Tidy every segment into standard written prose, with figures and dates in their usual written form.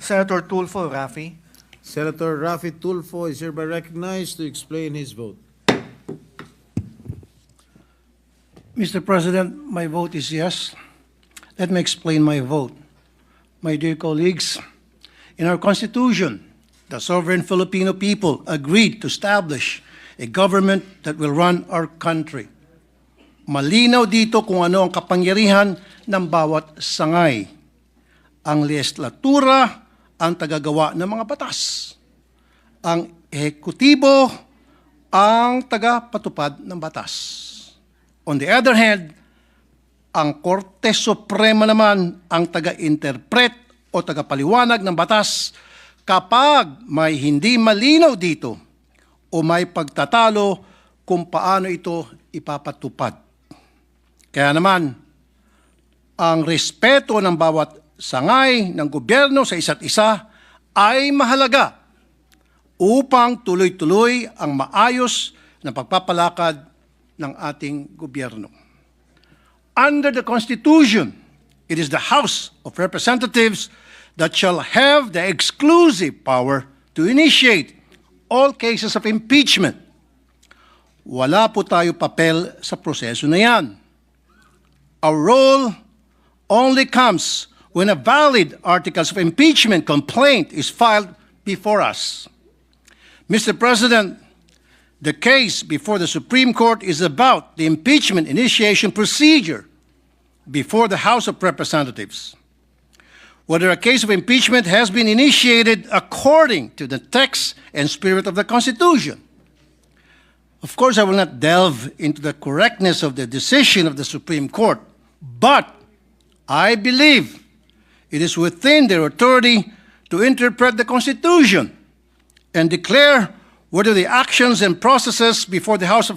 Senator Tulfo, Raffy. Senator Raffy Tulfo is hereby recognized to explain his vote. Mr. President, my vote is yes. Let me explain my vote. My dear colleagues, in our Constitution, the sovereign Filipino people agreed to establish a government that will run our country. Malinaw dito kung ano ang kapangyarihan ng bawat sangay. Ang legislatura ang tagagawa ng mga batas. Ang ehekutibo ang tagapatupad ng batas. On the other hand, ang Korte Suprema naman ang taga-interpret o tagapaliwanag ng batas kapag may hindi malinaw dito o may pagtatalo kung paano ito ipapatupad. Kaya naman, ang respeto ng bawat sangay ng gobyerno sa isa't isa ay mahalaga upang tuloy-tuloy ang maayos na pagpapalakad ng ating gobyerno. Under the Constitution, it is the House of Representatives that shall have the exclusive power to initiate all cases of impeachment. Wala po tayo papel sa proseso na yan. Our role only comes when a valid articles of impeachment complaint is filed before us. Mr. President, the case before the Supreme Court is about the impeachment initiation procedure before the House of Representatives. Whether a case of impeachment has been initiated according to the text and spirit of the Constitution. Of course, I will not delve into the correctness of the decision of the Supreme Court, but I believe it is within their authority to interpret the Constitution and declare whether the actions and processes before the House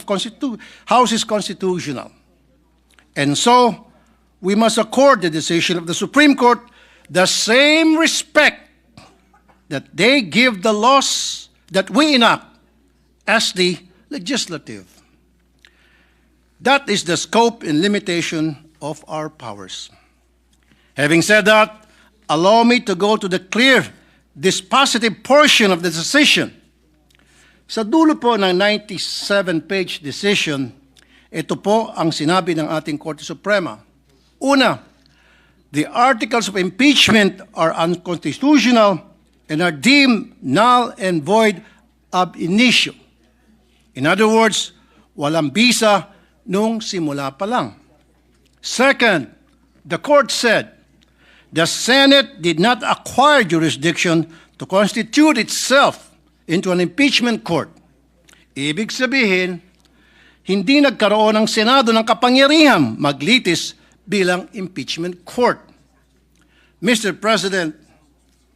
is constitutional. And so, we must accord the decision of the Supreme Court the same respect that they give the laws that we enact as the legislative. That is the scope and limitation of our powers. Having said that, allow me to go to the clear, dispositive portion of the decision. Sa dulo po ng 97-page decision, ito po ang sinabi ng ating Korte Suprema. Una, the articles of impeachment are unconstitutional and are deemed null and void ab initio. In other words, walang bisa nung simula pa lang. Second, the court said, the Senate did not acquire jurisdiction to constitute itself into an impeachment court. Ibig sabihin, hindi nagkaroon ng Senado ng kapangyarihang maglitis bilang impeachment court. Mr. President,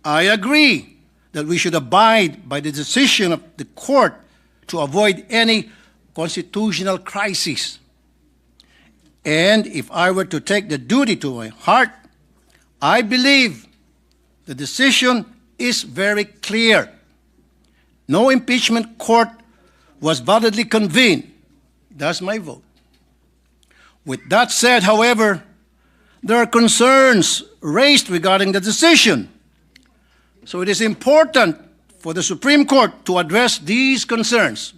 I agree that we should abide by the decision of the court to avoid any constitutional crisis. And if I were to take the duty to my heart, I believe the decision is very clear. No impeachment court was validly convened. That's my vote. With that said, however, there are concerns raised regarding the decision. So it is important for the Supreme Court to address these concerns.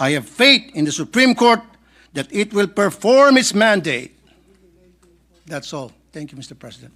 I have faith in the Supreme Court that it will perform its mandate. That's all. Thank you, Mr. President.